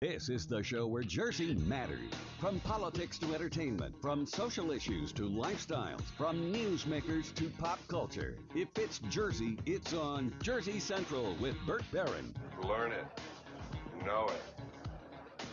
This is the show where Jersey matters. From politics to entertainment, from social issues to lifestyles, from newsmakers to pop culture. If it's Jersey, it's on Jersey Central with Bert Barron. Learn it, know it,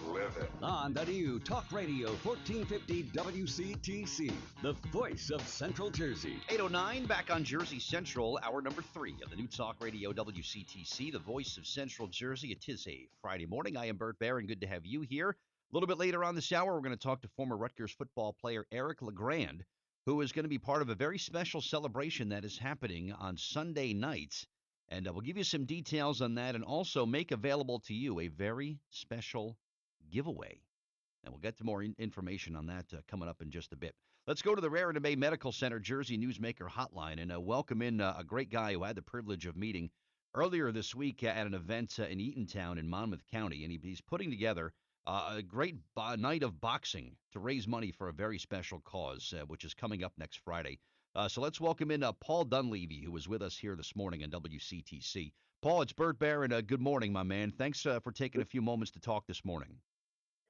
live it. On the new Talk Radio 1450 WCTC, the voice of Central Jersey. 8:09 back on Jersey Central, hour number 3 of the new Talk Radio WCTC, the voice of Central Jersey. It is a Friday morning. I am Bert Barron. Good to have you here. A little bit later on this hour, we're going to talk to former Rutgers football player Eric LeGrand, who is going to be part of a very special celebration that is happening on Sunday nights. And we'll give you some details on that and also make available to you a very special giveaway. And we'll get to more information on that coming up in just a bit. Let's go to the Raritan Bay Medical Center Jersey Newsmaker Hotline and welcome in a great guy who I had the privilege of meeting earlier this week at an event in Eatontown in Monmouth County. And he's putting together a great night of boxing to raise money for a very special cause, which is coming up next Friday. So let's welcome in Paul Dunleavy, who was with us here this morning on WCTC. Paul, it's Bert Barron. Good morning, my man. Thanks for taking a few moments to talk this morning.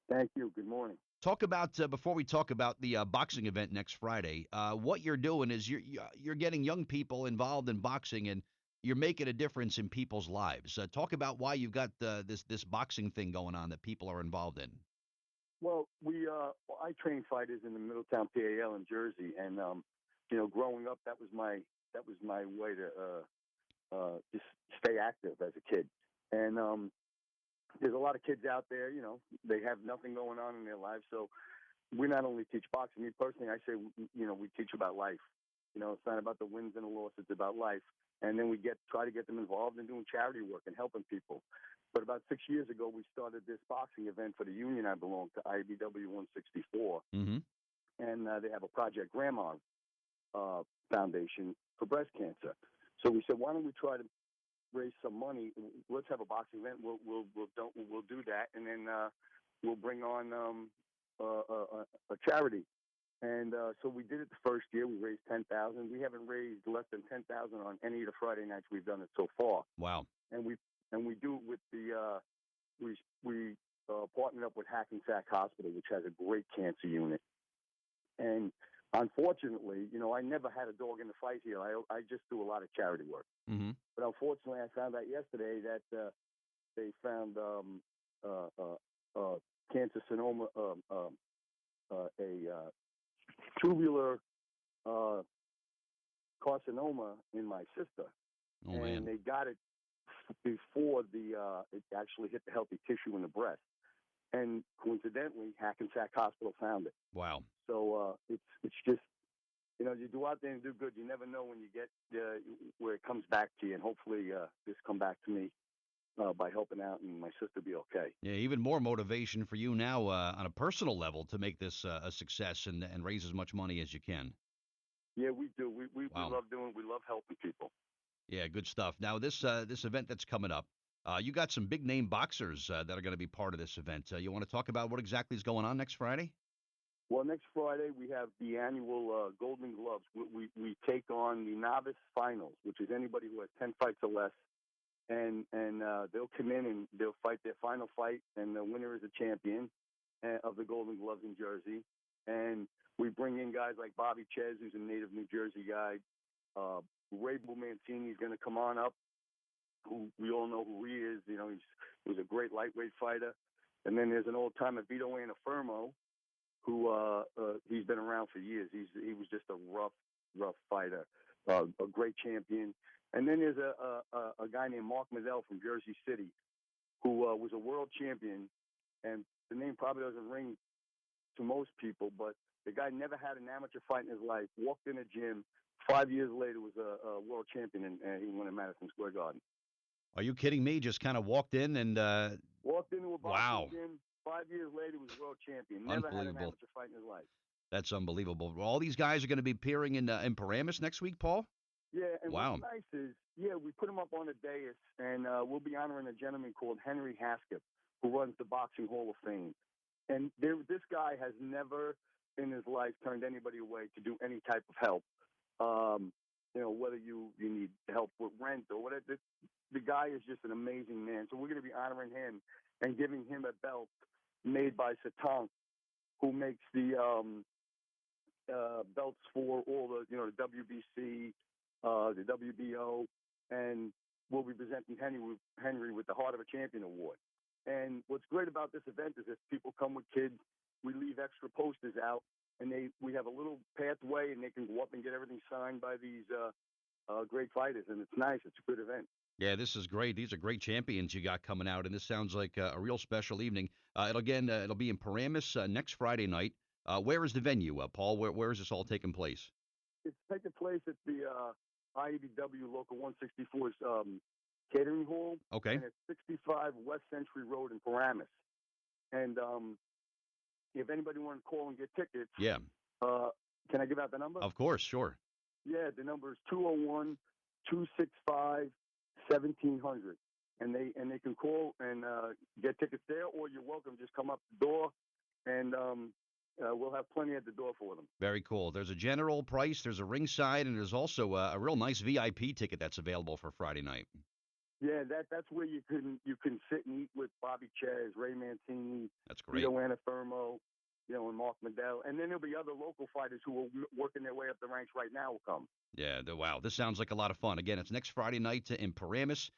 Thank you. Good morning. Talk about before we talk about the boxing event next Friday. What you're doing is you're getting young people involved in boxing, and you're making a difference in people's lives. Talk about why you've got this boxing thing going on that people are involved in. Well, I train fighters in the Middletown PAL in Jersey, and growing up, that was my way to just stay active as a kid. And there's a lot of kids out there, they have nothing going on in their lives. So we not only teach boxing. Me personally, I say, we teach about life. It's not about the wins and the losses. It's about life. And then we try to get them involved in doing charity work and helping people. But about 6 years ago, we started this boxing event for the union I belong to, IBEW 164. Mm-hmm. And they have a Project Grandma foundation for breast cancer. So we said, why don't we try to raise some money? Let's have a boxing event. We'll do that, and then we'll bring on a charity. And so we did it the first year. We raised $10,000. We haven't raised less than $10,000 on any of the Friday nights we've done it so far. Wow! And we do it with the we partnered up with Hackensack Hospital, which has a great cancer unit. And unfortunately, I never had a dog in the fight here. I just do a lot of charity work. Mm-hmm. But unfortunately, I found out yesterday that they found cancer sonoma, a tubular carcinoma in my sister, Oh, man. they got it before it actually hit the healthy tissue in the breast. And coincidentally, Hackensack Hospital found it. Wow! So it's just, you go out there and do good. You never know when you get where it comes back to you, and hopefully this come back to me by helping out and my sister be okay. Yeah, even more motivation for you now on a personal level to make this a success and raise as much money as you can. Yeah, we do. We Wow. we love helping people. Yeah, good stuff. Now, this event that's coming up, you got some big name boxers that are going to be part of this event. You want to talk about what exactly is going on next Friday? Well, next Friday we have the annual Golden Gloves. We take on the novice finals, which is anybody who has 10 fights or less, and they'll come in and they'll fight their final fight, and the winner is a champion of the Golden Gloves in Jersey. And we bring in guys like Bobby Ches, who's a native New Jersey guy. Ray Mancini is going to come on up, who we all know who he is. He was a great lightweight fighter. And then there's an old timer, Vito Anafirmo, who he's been around for years. He was just a rough fighter, a great champion. And then there's a guy named Mark Mazzell from Jersey City, who was a world champion. And the name probably doesn't ring to most people, but the guy never had an amateur fight in his life. Walked in a gym. 5 years later, was a world champion, and he won at Madison Square Garden. Are you kidding me? Just kind of walked in and walked into a boxing wow. gym. 5 years later, was world champion. Never had an amateur fight in his life. That's unbelievable. All these guys are going to be appearing in Paramus next week, Paul? Yeah, and wow. What's nice is, we put him up on a dais, and we'll be honoring a gentleman called Henry Haskip, who runs the Boxing Hall of Fame. And this guy has never in his life turned anybody away to do any type of help. Whether you need help with rent or whatever. The guy is just an amazing man. So we're going to be honoring him. and giving him a belt made by Satank, who makes the belts for all the the WBC, the WBO, and we'll be presenting Henry with the Heart of a Champion Award. And what's great about this event is if people come with kids, we leave extra posters out, and we have a little pathway, and they can go up and get everything signed by these great fighters, and it's nice. It's a good event. Yeah, this is great. These are great champions you got coming out, and this sounds like a real special evening. It'll be in Paramus next Friday night. Where is the venue, Paul? Where is this all taking place? It's taking place at the IBEW Local 164's catering hall, Okay. and it's 65 West Century Road in Paramus. And if anybody wants to call and get tickets, Yeah. Can I give out the number? Of course, sure. Yeah, the number is 201-265-1700, and they can call and get tickets there, or you're welcome. Just come up the door, and we'll have plenty at the door for them. Very cool. There's a general price, there's a ringside, and there's also a real nice VIP ticket that's available for Friday night. Yeah, that's where you can sit and eat with Bobby Ches, Ray Mancini, That's great. Anafirmo, and Mark Medell, and then there'll be other local fighters who are working their way up the ranks right now will come. Yeah, wow, this sounds like a lot of fun. Again, it's next Friday night in Paramus.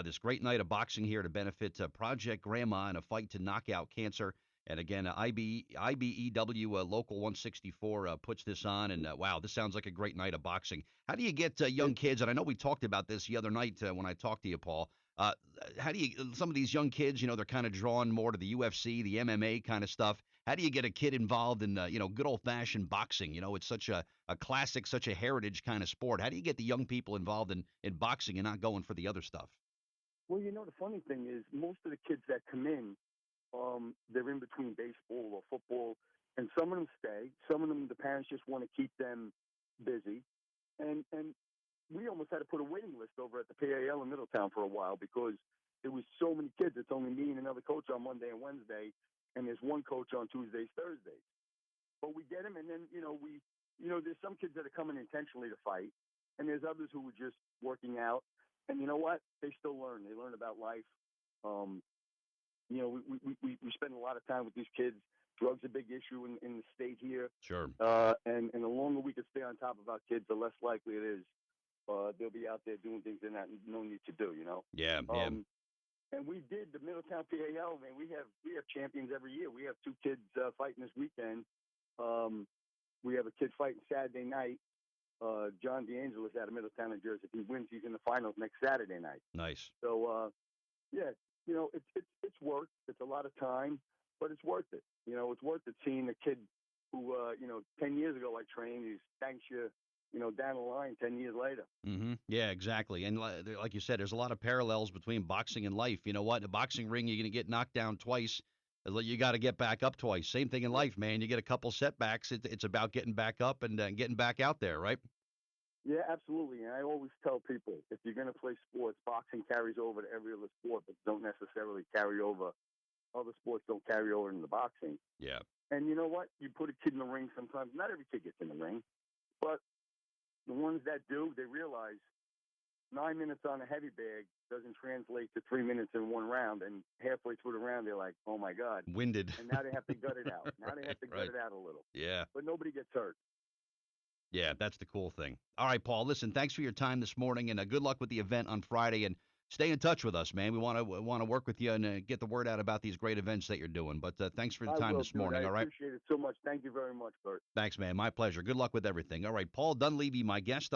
This great night of boxing here to benefit Project Grandma in a fight to knock out cancer. And again, IBEW Local 164 puts this on. And wow, this sounds like a great night of boxing. How do you get young kids? And I know we talked about this the other night when I talked to you, Paul. How do you, some of these young kids, they're kind of drawn more to the UFC, the MMA kind of stuff. How do you get a kid involved in, good old fashioned boxing? It's such a classic, such a heritage kind of sport. How do you get the young people involved in boxing and not going for the other stuff? Well, the funny thing is most of the kids that come in, they're in between baseball or football, and some of them stay. Some of them, the parents just want to keep them busy. And we almost had to put a waiting list over at the PAL in Middletown for a while because there was so many kids. It's only me and another coach on Monday and Wednesday, and there's one coach on Tuesdays, Thursdays. But we get them, and then, there's some kids that are coming intentionally to fight, and there's others who are just working out. And you know what? They still learn. They learn about life. We spend a lot of time with these kids. Drugs are a big issue in the state here. Sure. And the longer we can stay on top of our kids, the less likely it is they'll be out there doing things they're no need to do. Yeah. And we did the Middletown PAL. Man, we have champions every year. We have two kids fighting this weekend. We have a kid fighting Saturday night. John DeAngelis out of Middletown, New Jersey. If he wins, he's in the finals next Saturday night. Nice. So, it's work. It's a lot of time, but it's worth it. It's worth it seeing a kid who, 10 years ago I trained, he thanks you, down the line 10 years later. Mm-hmm. Yeah, exactly. And like you said, there's a lot of parallels between boxing and life. You know what? In a boxing ring, you're going to get knocked down twice. You got to get back up twice. Same thing in life, man. You get a couple setbacks. It's about getting back up and getting back out there, right? Yeah, absolutely. And I always tell people, if you're going to play sports, boxing carries over to every other sport, but don't necessarily carry over. Other sports don't carry over into boxing. Yeah. And you know what? You put a kid in the ring sometimes. Not every kid gets in the ring, but the ones that do, they realize 9 minutes on a heavy bag doesn't translate to 3 minutes in one round. And halfway through the round, they're like, oh, my God. Winded. And now they have to gut it out. Now they have to gut it out a little. Yeah. But nobody gets hurt. Yeah, that's the cool thing. All right, Paul, listen, thanks for your time this morning, and good luck with the event on Friday. And stay in touch with us, man. We want to work with you and get the word out about these great events that you're doing. But thanks for the time this morning, all right? I appreciate it so much. Thank you very much, Bert. Thanks, man. My pleasure. Good luck with everything. All right, Paul Dunleavy, my guest on